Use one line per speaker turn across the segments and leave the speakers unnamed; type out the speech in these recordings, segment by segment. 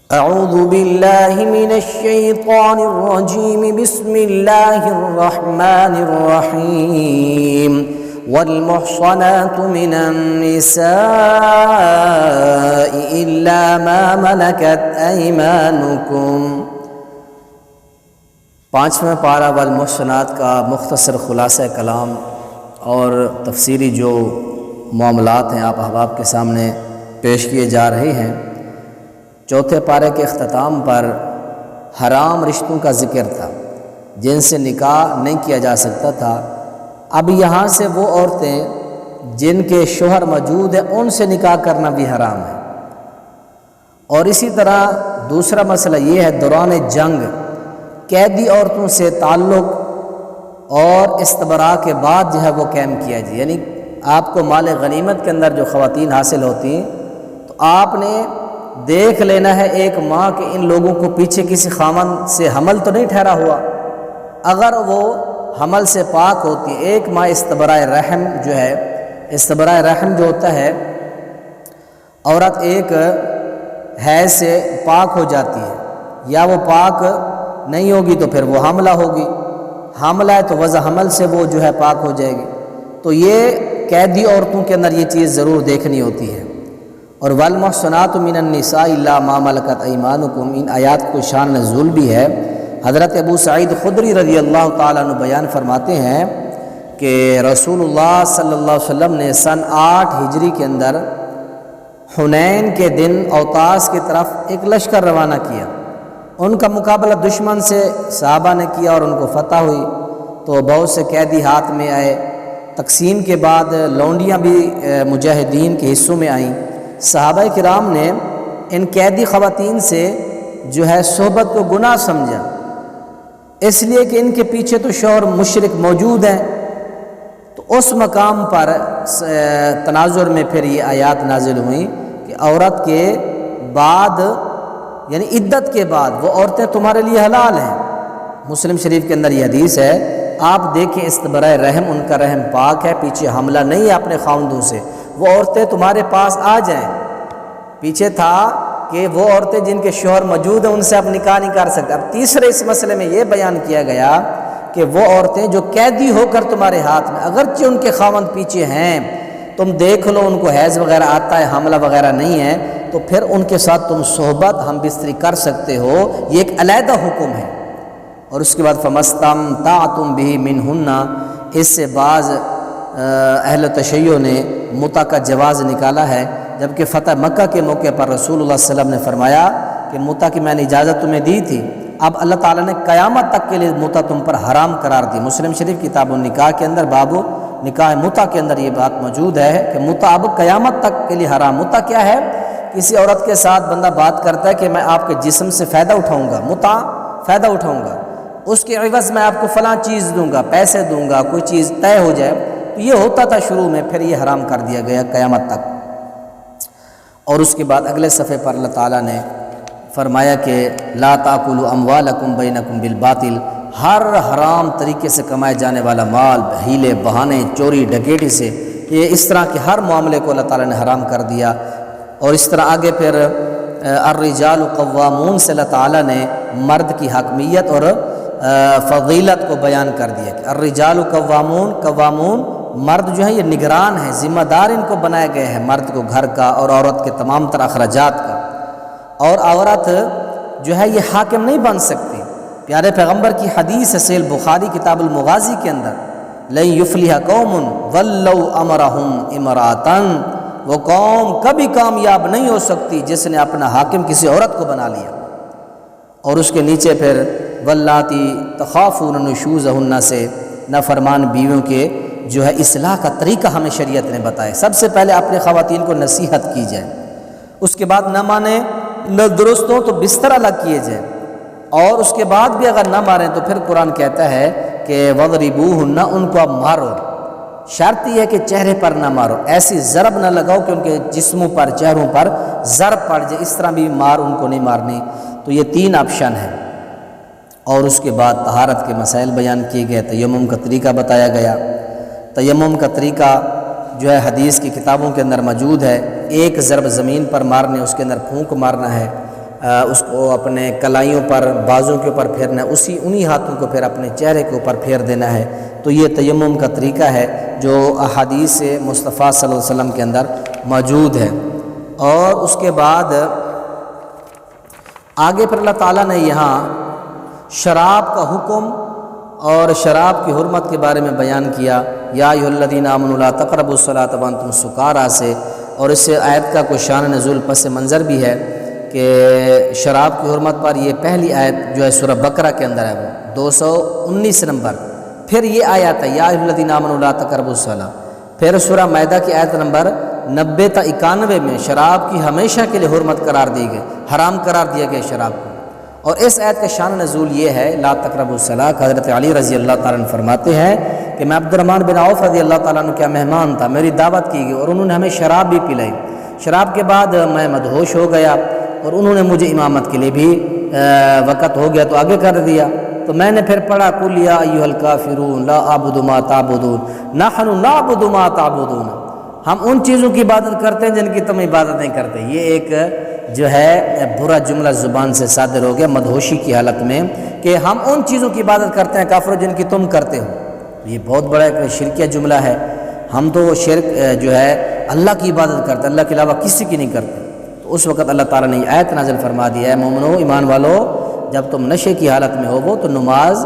اعوذ باللہ من الشیطان الرجیم بسم اللہ الرحمن الرحیم والمحصنات من النساء الا ما ملکت ایمانکم۔ پانچواں پارہ والمحصنات کا مختصر خلاصہ کلام اور تفسیری جو معاملات ہیں آپ احباب کے سامنے پیش کیے جا رہے ہیں۔ چوتھے پارے کے اختتام پر حرام رشتوں کا ذکر تھا جن سے نکاح نہیں کیا جا سکتا تھا۔ اب یہاں سے وہ عورتیں جن کے شوہر موجود ہیں ان سے نکاح کرنا بھی حرام ہے۔ اور اسی طرح دوسرا مسئلہ یہ ہے دوران جنگ قیدی عورتوں سے تعلق اور استبراء کے بعد جو ہے وہ قائم کیا جائے، یعنی آپ کو مال غنیمت کے اندر جو خواتین حاصل ہوتی ہیں تو آپ نے دیکھ لینا ہے ایک ماں کہ ان لوگوں کو پیچھے کسی خاوند سے حمل تو نہیں ٹھہرا ہوا۔ اگر وہ حمل سے پاک ہوتی ہے، ایک ماں استبراء رحم جو ہے، استبراء رحم جو ہوتا ہے عورت ایک حیض سے پاک ہو جاتی ہے، یا وہ پاک نہیں ہوگی تو پھر وہ حاملہ ہوگی، حاملہ ہے تو وضع حمل سے وہ جو ہے پاک ہو جائے گی۔ تو یہ قیدی عورتوں کے اندر یہ چیز ضرور دیکھنی ہوتی ہے۔ اور والمحصنات من النساء الا ما ملکت ایمانکم، ان آیات کو شان نزول بھی ہے۔ حضرت ابو سعید خدری رضی اللہ تعالیٰ عنہ بیان فرماتے ہیں کہ رسول اللہ صلی اللہ علیہ وسلم نے سن 8 ہجری کے اندر حنین کے دن اوطاس کی طرف ایک لشکر روانہ کیا۔ ان کا مقابلہ دشمن سے صحابہ نے کیا اور ان کو فتح ہوئی، تو بہت سے قیدی ہاتھ میں آئے۔ تقسیم کے بعد لونڈیاں بھی مجاہدین کے حصوں میں آئیں۔ صحابہ کرام نے ان قیدی خواتین سے جو ہے صحبت کو گناہ سمجھا، اس لیے کہ ان کے پیچھے تو شوہر مشرک موجود ہیں۔ تو اس مقام پر تناظر میں پھر یہ آیات نازل ہوئیں کہ عورت کے بعد یعنی عدت کے بعد وہ عورتیں تمہارے لیے حلال ہیں۔ مسلم شریف کے اندر یہ حدیث ہے، آپ دیکھیں استبراء رحم، ان کا رحم پاک ہے، پیچھے حملہ نہیں ہے اپنے خاوندوں سے، وہ عورتیں تمہارے پاس آ جائیں۔ پیچھے تھا کہ وہ عورتیں جن کے شوہر موجود ہیں ان سے اب نکاح نہیں کر سکتے۔ اب تیسرے اس مسئلے میں یہ بیان کیا گیا کہ وہ عورتیں جو قیدی ہو کر تمہارے ہاتھ میں، اگرچہ ان کے خاوند پیچھے ہیں، تم دیکھ لو ان کو حیض وغیرہ آتا ہے، حملہ وغیرہ نہیں ہے، تو پھر ان کے ساتھ تم صحبت ہم بستری کر سکتے ہو، یہ ایک علیحدہ حکم ہے۔ اور اس کے بعد فَمَسْتَمْتَعْتُمْ بِهِ مِنْهُنَّ، اس سے بعض اہل تشیع نے متع کا جواز نکالا ہے، جبکہ فتح مکہ کے موقع پر رسول اللہ صلی اللہ علیہ وسلم نے فرمایا کہ متع کی میں نے اجازت تمہیں دی تھی، اب اللہ تعالیٰ نے قیامت تک کے لیے متع تم پر حرام قرار دی۔ مسلم شریف کتاب النکاح کے اندر باب نکاح متع کے اندر یہ بات موجود ہے کہ متع اب قیامت تک کے لیے حرام۔ متع کیا ہے؟ کسی عورت کے ساتھ بندہ بات کرتا ہے کہ میں آپ کے جسم سے فائدہ اٹھاؤں گا، متع فائدہ اٹھاؤں گا، اس کے عوض میں آپ کو فلاں چیز دوں گا، پیسے دوں گا، کوئی چیز طے ہو جائے، تو یہ ہوتا تھا شروع میں، پھر یہ حرام کر دیا گیا قیامت تک۔ اور اس کے بعد اگلے صفحے پر اللہ تعالیٰ نے فرمایا کہ لا تاکلوا اموالکم بینکم بالباطل، ہر حرام طریقے سے کمائے جانے والا مال، ہیلے بہانے، چوری ڈکیٹی سے، یہ اس طرح کے ہر معاملے کو اللہ تعالیٰ نے حرام کر دیا۔ اور اس طرح آگے پھر الرجال قوامون سے اللہ تعالیٰ نے مرد کی حاکمیت اور فضیلت کو بیان کر دیا کہ الرجال قوامون مرد جو ہیں یہ نگران ہیں، ذمہ دار ان کو بنائے گئے ہیں، مرد کو گھر کا اور عورت کے تمام تر اخراجات کا۔ اور عورت جو ہے یہ حاکم نہیں بن سکتی۔ پیارے پیغمبر کی حدیث ہے صحیح بخاری کتاب المغازی کے اندر، لن یفلح قوم ولوا امرهم امرأة، وہ قوم کبھی کامیاب نہیں ہو سکتی جس نے اپنا حاکم کسی عورت کو بنا لیا۔ اور اس کے نیچے پھر واللاتی تخافون نشوزہن سے نافرمان بیویوں کے جو ہے اصلاح کا طریقہ ہمیں شریعت نے بتایا۔ سب سے پہلے اپنے خواتین کو نصیحت کی جائے، اس کے بعد نہ مانیں، نہ درست ہوں تو بستر الگ کیے جائیں، اور اس کے بعد بھی اگر نہ ماریں تو پھر قرآن کہتا ہے کہ وَضْرِبُوهُنَّ، ان کو اب مارو۔ شرط یہ ہے کہ چہرے پر نہ مارو، ایسی ضرب نہ لگاؤ کہ ان کے جسموں پر، چہروں پر ضرب پڑ جائے، اس طرح بھی مار ان کو نہیں مارنی۔ تو یہ 3 آپشن ہیں۔ اور اس کے بعد طہارت کے مسائل بیان کیے گئے، تیمم کا طریقہ بتایا گیا۔ تیمم کا طریقہ جو ہے حدیث کی کتابوں کے اندر موجود ہے، ایک ضرب زمین پر مارنے، اس کے اندر پھونک مارنا ہے، اس کو اپنے کلائیوں پر، بازوں کے اوپر پھیرنا ہے، انہی ہاتھوں کو پھر اپنے چہرے کے اوپر پھیر دینا ہے۔ تو یہ تیمم کا طریقہ ہے جو احادیث مصطفیٰ صلی اللہ علیہ وسلم کے اندر موجود ہے۔ اور اس کے بعد آگے پھر اللہ تعالیٰ نے یہاں شراب کا حکم اور شراب کی حرمت کے بارے میں بیان کیا، یا ایھا الذین آمنوا لا تقربوا الصلاۃ وانتم سکارى سے، اور اس سے آیت کا کوئی شان نزول پس منظر بھی ہے کہ شراب کی حرمت پر یہ پہلی آیت جو ہے سورہ بقرہ کے اندر ہے، وہ 219 نمبر۔ پھر یہ آیت ہے یا ایھا الذین آمنوا لا تقربوا الصلاۃ، پھر سورہ مائدہ کی آیت نمبر 90 تا 91 میں شراب کی ہمیشہ کے لیے حرمت قرار دی گئی، حرام قرار دیا گیا شراب کو۔ اور اس آیت کا شان نزول یہ ہے لا تقربوا الصلاۃ، حضرت علی رضی اللہ تعالیٰ عنہ فرماتے ہیں کہ میں عبد الرحمن بن عوف رضی اللہ تعالیٰ عنہ کا مہمان تھا، میری دعوت کی گئی اور انہوں نے ہمیں شراب بھی پلائی۔ شراب کے بعد میں مدہوش ہو گیا اور انہوں نے مجھے امامت کے لیے بھی وقت ہو گیا تو آگے کر دیا، تو میں نے پھر پڑھا قل یا ایھا الکافرون لا اعبد ما تعبدون نحن نعبد ما تعبدون، ہم ان چیزوں کی عبادت کرتے ہیں جن کی تم عبادت نہیں کرتے۔ یہ ایک جو ہے برا جملہ زبان سے صادر ہو گیا مدہوشی کی حالت میں کہ ہم ان چیزوں کی عبادت کرتے ہیں کافروں جن کی تم کرتے ہو۔ یہ بہت بڑا ایک شرکیہ جملہ ہے، ہم تو شرک جو ہے اللہ کی عبادت کرتے ہیں، اللہ کے علاوہ کسی کی نہیں کرتے۔ تو اس وقت اللہ تعالیٰ نے یہ آیت نازل فرما دیا ہے مومنو، ایمان والو، جب تم نشے کی حالت میں ہو تو نماز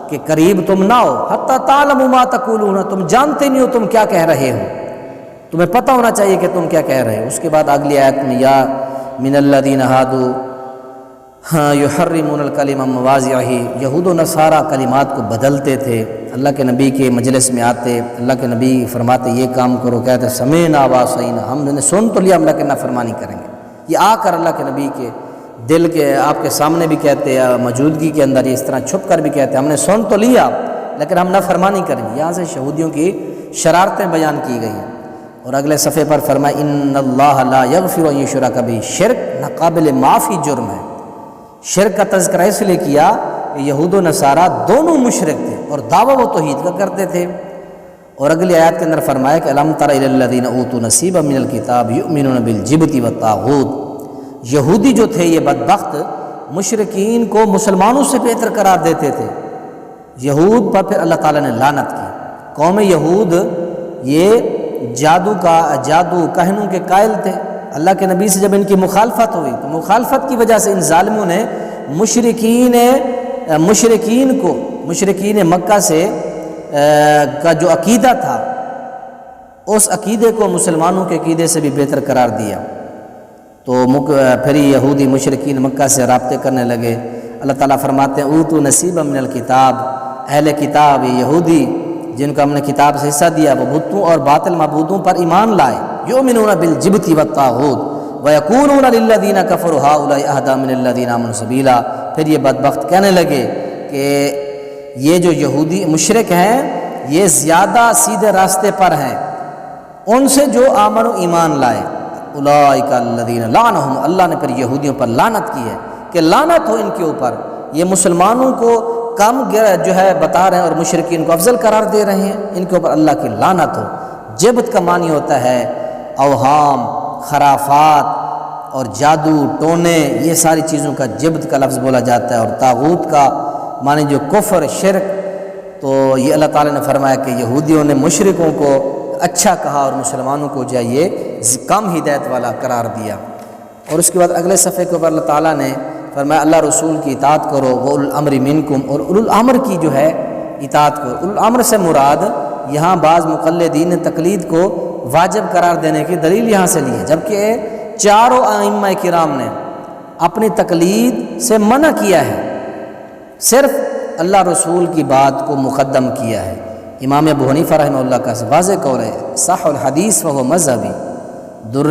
کے قریب تم نہ ہو، حتی تعلموا ما تقولون، تم جانتے نہیں ہو تم کیا کہہ رہے ہو، تمہیں پتہ ہونا چاہیے کہ تم کیا کہہ رہے ہو۔ اس کے بعد اگلی آیت میں یا من الذین ہادوا یحرمون الکلم عن مواضعہ، یہود و نصارہ کلمات کو بدلتے تھے، اللہ کے نبی کے مجلس میں آتے، اللہ کے نبی فرماتے یہ کام کرو، کہتے سمعنا وعصینا، ہم نے سن تو لیا، ہم اللہ کی نافرمانی کریں گے۔ یہ آ کر اللہ کے نبی کے دل کے آپ کے سامنے بھی کہتے ہیں، موجودگی کے اندر اس طرح چھپ کر بھی کہتے ہم نے سن تو لیا لیکن ہم نافرمانی کریں گے۔ یہاں سے یہودیوں کی شرارتیں بیان کی گئی ہیں۔ اور اگلے صفحے پر فرمایا ان اللہ لا یغفر ان یشرک بہ، شرک ناقابل معافی جرم ہے۔ شرک کا تذکرہ اس لیے کیا کہ یہود و نصارہ دونوں مشرک تھے اور دعویٰ وہ توحید کا کرتے تھے۔ اور اگلی آیات کے اندر فرمایا کہ الم تر الی الذین اوتوا نصیبا من الکتاب یؤمنون بالجبت والطاغوت، یہودی جو تھے یہ بدبخت مشرکین کو مسلمانوں سے بہتر قرار دیتے تھے۔ یہود پر پھر اللہ تعالیٰ نے لعنت کی۔ قوم یہود یہ جادو کہنوں کے قائل تھے، اللہ کے نبی سے جب ان کی مخالفت ہوئی تو مخالفت کی وجہ سے ان ظالموں نے مشرکین مکہ سے کا جو عقیدہ تھا اس عقیدے کو مسلمانوں کے عقیدے سے بھی بہتر قرار دیا۔ تو پھر یہودی مشرکین مکہ سے رابطے کرنے لگے۔ اللہ تعالیٰ فرماتے ہیں اوتوا نصیبا من الکتاب، اہل کتاب یہودی جن کو ہم نے کتاب سے حصہ دیا وہ بتوں اور باطل معبودوں پر ایمان لائے، یؤمنون بالجبت والطاغوت ویقولون للذین کفروا ہؤلاء اہدی من الذین آمنوا سبیلا۔ پھر یہ بدبخت کہنے لگے کہ یہ جو یہودی مشرک ہیں یہ زیادہ سیدھے راستے پر ہیں ان سے جو آمن و ایمان لائے۔ اولئک الذین لعنہم، اللہ نے پھر یہودیوں پر لعنت کی ہے کہ لعنت ہو ان کے اوپر، یہ مسلمانوں کو کم جو ہے بتا رہے ہیں اور مشرکین کو افضل قرار دے رہے ہیں، ان کے اوپر اللہ کی لعنت ہو۔ جبت کا معنی ہوتا ہے اوہام، خرافات اور جادو ٹونے، یہ ساری چیزوں کا جبت کا لفظ بولا جاتا ہے۔ اور طاغوت کا معنی جو کفر شرک، تو یہ اللہ تعالیٰ نے فرمایا کہ یہودیوں نے مشرکوں کو اچھا کہا اور مسلمانوں کو جو ہے یہ کم ہدایت والا قرار دیا۔ اور اس کے بعد اگلے صفحے کے اوپر اللہ تعالیٰ نے فرمایا اللہ رسول کی اطاعت کرو، وہ اولو الامر منکم، اور اولو الامر کی جو ہے اطاعت کرو۔ اولو الامر سے مراد یہاں بعض مقلدین نے تقلید کو واجب قرار دینے کی دلیل یہاں سے لی ہے، جبکہ چاروں ائمہ کرام نے اپنی تقلید سے منع کیا ہے، صرف اللہ رسول کی بات کو مقدم کیا ہے۔ امام ابو حنیفہ رحمہ اللہ کا واضح قول ہے صح الحدیث وهو مذہبی، در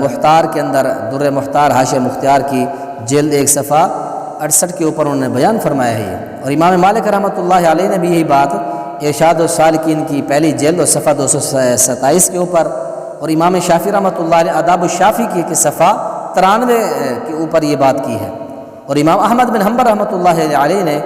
محتار کے اندر، در محتار حاشیہ مختار کی جلد 1 صفحہ 68 کے اوپر انہوں نے بیان فرمایا ہے۔ اور امام مالک رحمۃ اللہ علیہ نے بھی یہی بات ارشاد السالکین کی پہلی جلد اور صفحہ 227 کے اوپر، اور امام شافعی رحمۃ اللہ علیہ آداب الشافی کی صفحہ 93 کے اوپر یہ بات کی ہے۔ اور امام احمد بن حنبل رحمۃ اللہ علیہ نے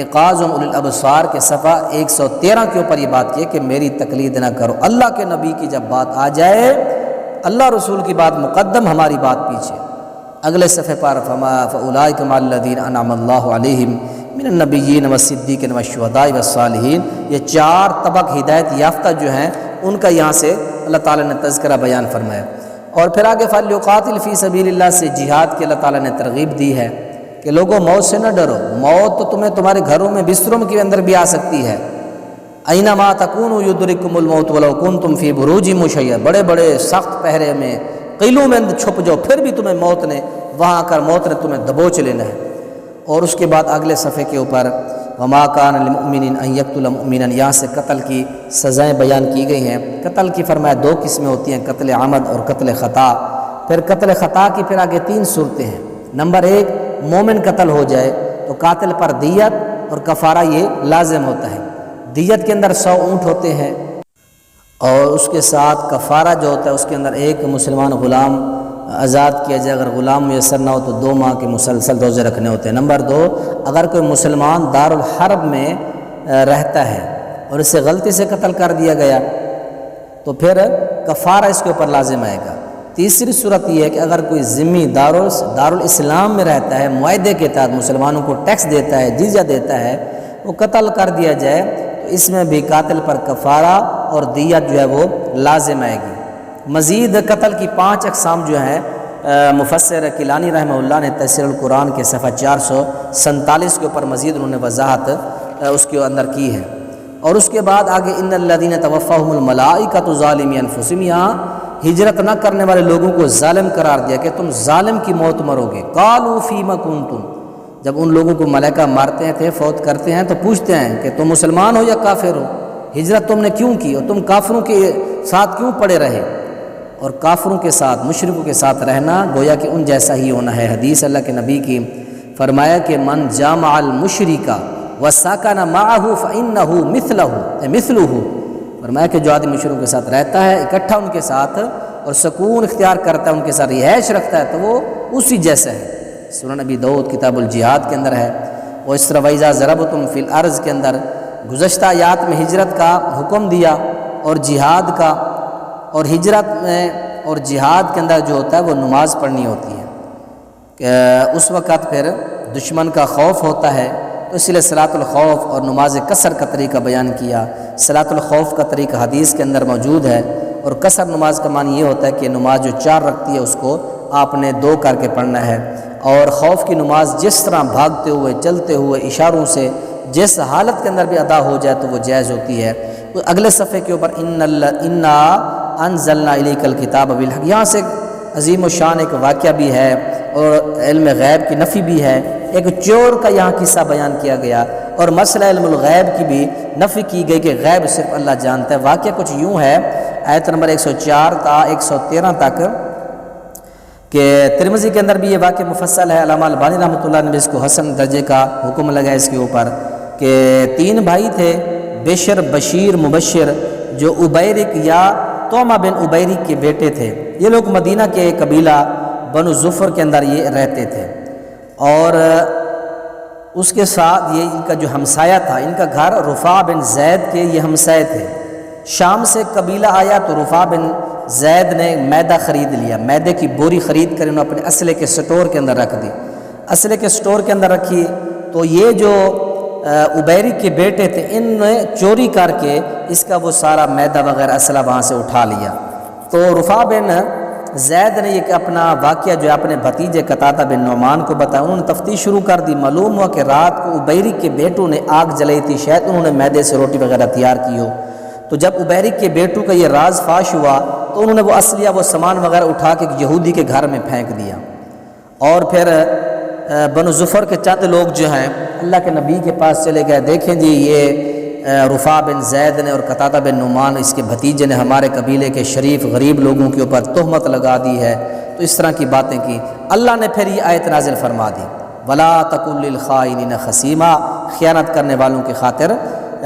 ایقاظ اولی الابصار کے صفحہ 113 کے اوپر یہ بات کی کہ میری تقلید نہ کرو، اللہ کے نبی کی جب بات آ جائے اللہ رسول کی بات مقدم، ہماری بات پیچھے۔ اگلے صفحے پر فَأُولَٰئِكَ مَعَ الَّذِينَ أَنْعَمَ اللَّهُ عَلَيْهِمْ مِنَ النَّبِيِّينَ وَالصِّدِّيقِينَ وَالشُّهَدَاءِ وَالصَّالِحِينَ، یہ 4 طبق ہدایت یافتہ جو ہیں ان کا یہاں سے اللہ تعالیٰ نے تذکرہ بیان فرمایا۔ اور پھر آگے فَلْيُقَاتِلْ فِي سَبِيلِ اللَّهِ سے جہاد کی اللہ تعالیٰ نے ترغیب دی ہے کہ لوگوں موت سے نہ ڈرو، موت تو تمہیں تمہارے گھروں میں بستروں کے اندر بھی آ سکتی ہے۔ اَيْنَمَا تَكُونُوا يُدْرِكْكُمُ الْمَوْتُ وَلَوْ كُنْتُمْ فِي بُرُوجٍ مُّشَيَّدَةٍ، بڑے بڑے سخت پہرے میں قلعوں میں چھپ جاؤ پھر بھی تمہیں موت نے وہاں کر موت نے تمہیں دبوچ لینا ہے۔ اور اس کے بعد اگلے صفحے کے اوپر وَمَا كَانَ لِمُؤْمِنٍ أَن يَقْتُلَ مُؤْمِنًا، یہاں سے قتل کی سزائیں بیان کی گئی ہیں۔ قتل کی فرمایا 2 قسمیں ہوتی ہیں، قتل عمد اور قتل خطا۔ پھر قتل خطا کی پھر آگے 3 صورتیں ہیں۔ نمبر 1، مومن قتل ہو جائے تو قاتل پر دیت اور کفارہ یہ لازم ہوتا ہے۔ دیت کے اندر 100 اونٹ ہوتے ہیں، اور اس کے ساتھ کفارہ جو ہوتا ہے اس کے اندر 1 مسلمان غلام آزاد کیا جائے، اگر غلام میسر نہ ہو تو 2 ماہ کے مسلسل روزے رکھنے ہوتے ہیں۔ نمبر 2، اگر کوئی مسلمان دارالحرب میں رہتا ہے اور اسے غلطی سے قتل کر دیا گیا تو پھر کفارہ اس کے اوپر لازم آئے گا۔ تیسری صورت یہ ہے کہ اگر کوئی ذمہ دارالاسلام میں رہتا ہے، معاہدے کے تحت مسلمانوں کو ٹیکس دیتا ہے، جزیہ دیتا ہے، وہ قتل کر دیا جائے تو اس میں بھی قاتل پر کفارہ اور دیت جو ہے وہ لازم آئے گی۔ مزید قتل کی 5 اقسام جو ہیں مفسر کیلانی رحمہ اللہ نے تفسیر القرآن کے صفحہ 447 کے اوپر مزید انہوں نے وضاحت اس کے اندر کی ہے۔ اور اس کے بعد آگے ان الذین توفاہم الملائکۃ ظالمی انفسہم، یہاں ہجرت نہ کرنے والے لوگوں کو ظالم قرار دیا کہ تم ظالم کی موت مرو گے۔ قالوا فیما کنتم، جب ان لوگوں کو ملائکہ مارتے تھے، فوت کرتے ہیں تو پوچھتے ہیں کہ تم مسلمان ہو یا کافر ہو، ہجرت تم نے کیوں کی اور تم کافروں کے ساتھ کیوں پڑے رہے؟ اور کافروں کے ساتھ، مشرکوں کے ساتھ رہنا گویا کہ ان جیسا ہی ہونا ہے۔ حدیث اللہ کے نبی کی فرمایا کہ من جامع المشرک وسکن معه فانه مثلہ، فرمایا کہ جو آدمی مشرکوں کے ساتھ رہتا ہے، اکٹھا ان کے ساتھ اور سکون اختیار کرتا ہے، ان کے ساتھ رہائش رکھتا ہے تو وہ اسی جیسا ہے۔ سنن نبی داؤد کتاب الجہاد کے اندر ہے۔ اور اس طرح وَإِذَا ضَرَبْتُمْ فِي الْأَرْضِ کے اندر گزشتہ آیات میں ہجرت کا حکم دیا اور جہاد کا، اور ہجرت میں اور جہاد کے اندر جو ہوتا ہے وہ نماز پڑھنی ہوتی ہے کہ اس وقت پھر دشمن کا خوف ہوتا ہے، تو اس لیے صلاۃ الخوف اور نماز قصر کا طریقہ بیان کیا۔ صلاۃ الخوف کا طریقہ حدیث کے اندر موجود ہے، اور قصر نماز کا معنی یہ ہوتا ہے کہ نماز جو 4 رکھتی ہے اس کو آپ نے 2 کر کے پڑھنا ہے۔ اور خوف کی نماز جس طرح بھاگتے ہوئے، چلتے ہوئے، اشاروں سے جس حالت کے اندر بھی ادا ہو جائے تو وہ جائز ہوتی ہے۔ تو اگلے صفحے کے اوپر انا انزلنا الیک الکتاب بالحق، یہاں سے عظیم و شان ایک واقعہ بھی ہے اور علم غیب کی نفی بھی ہے۔ ایک چور کا یہاں قصہ بیان کیا گیا، اور مسئلہ علم الغیب کی بھی نفی کی گئی کہ غیب صرف اللہ جانتا ہے۔ واقعہ کچھ یوں ہے، آیت نمبر 104 تا 113 تک کہ ترمذی کے اندر بھی یہ واقعہ مفصل ہے۔ علامہ البانی رحمۃ اللہ نے اس کو حسن درجے کا حکم لگا اس کے اوپر کہ 3 بھائی تھے، بشر، بشیر، مبشر، جو عبیرک یا توما بن عبیرک کے بیٹے تھے۔ یہ لوگ مدینہ کے قبیلہ بنو ظفر کے اندر یہ رہتے تھے، اور اس کے ساتھ یہ ان کا جو ہمسایہ تھا، ان کا گھر رفاع بن زید کے یہ ہمسائے تھے۔ شام سے قبیلہ آیا تو رفاع بن زید نے میدہ خرید لیا، میدے کی بوری خرید کر انہوں نے اپنے اسلحے کے سٹور کے اندر رکھ دی۔ اسلحے کے سٹور کے اندر رکھی تو یہ جو عبیری کے بیٹے تھے، ان نے چوری کر کے اس کا وہ سارا میدہ وغیرہ اسلحہ وہاں سے اٹھا لیا۔ تو رفاع بن زید نے یہ اپنا واقعہ جو ہے اپنے بھتیجے قتادہ بن نعمان کو بتایا۔ انہوں نے تفتیش شروع کر دی، معلوم ہوا کہ رات کو عبیری کے بیٹوں نے آگ جلائی تھی، شاید انہوں نے میدے سے روٹی وغیرہ تیار کی ہو۔ تو جب عبیری کے بیٹوں کا یہ راز فاش ہوا تو انہوں نے وہ اسلحہ، وہ سامان وغیرہ اٹھا کے یہودی کے گھر میں پھینک دیا۔ اور پھر بنو ظفر کے چند لوگ جو ہیں اللہ کے نبی کے پاس چلے گئے، دیکھیں جی یہ رفاع بن زید نے اور قتادہ بن نعمان اس کے بھتیجے نے ہمارے قبیلے کے شریف غریب لوگوں کے اوپر تہمت لگا دی ہے، تو اس طرح کی باتیں کی۔ اللہ نے پھر یہ آیت نازل فرما دی، وَلَا تَقُل لِّلْخَائِنِينَ خَصِيمًا، خیانت کرنے والوں کی خاطر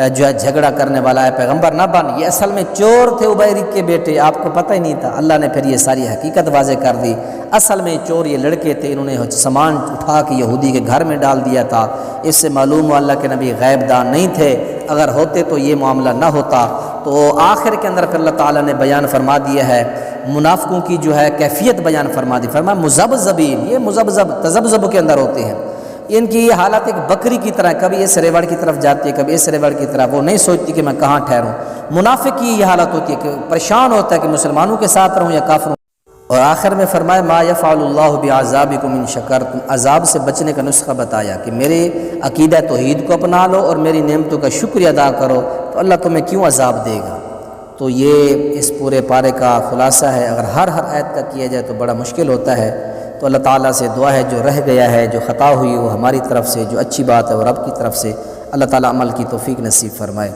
جو ہے جھگڑا کرنے والا ہے پیغمبر نہ بن۔ یہ اصل میں چور تھے عبیرق کے بیٹے، آپ کو پتہ ہی نہیں تھا۔ اللہ نے پھر یہ ساری حقیقت واضح کر دی۔ اصل میں چور یہ لڑکے تھے، انہوں نے سامان اٹھا کے یہودی کے گھر میں ڈال دیا تھا۔ اس سے معلوم ہوا اللہ کے نبی غیب دان نہیں تھے، اگر ہوتے تو یہ معاملہ نہ ہوتا۔ تو آخر کے اندر پھر اللہ تعالیٰ نے بیان فرما دیا ہے منافقوں کی جو ہے کیفیت بیان فرما دی، فرمایا مذبذبین، یہ مذبذب تذبذب کے اندر ہوتے ہیں۔ ان کی یہ حالت ایک بکری کی طرح، کبھی اس ریوڑ کی طرف جاتی ہے کبھی اس ریوڑ کی طرف، وہ نہیں سوچتی کہ میں کہاں ٹھہروں۔ منافق کی یہ حالت ہوتی ہے کہ پریشان ہوتا ہے کہ مسلمانوں کے ساتھ رہوں یا کافروں۔ اور آخر میں فرمایا ما یفعل اللہ بعذابکم ان شکرتم، عذاب سے بچنے کا نسخہ بتایا کہ میرے عقیدہ توحید کو اپنا لو اور میری نعمتوں کا شکریہ ادا کرو تو اللہ تمہیں کیوں عذاب دے گا۔ تو یہ اس پورے پارے کا خلاصہ ہے۔ اگر ہر آیت کا کیا جائے تو بڑا مشکل ہوتا ہے، تو اللہ تعالیٰ سے دعا ہے جو رہ گیا ہے، جو خطا ہوئی وہ ہماری طرف سے، جو اچھی بات ہے وہ رب کی طرف سے، اللہ تعالیٰ عمل کی توفیق نصیب فرمائے۔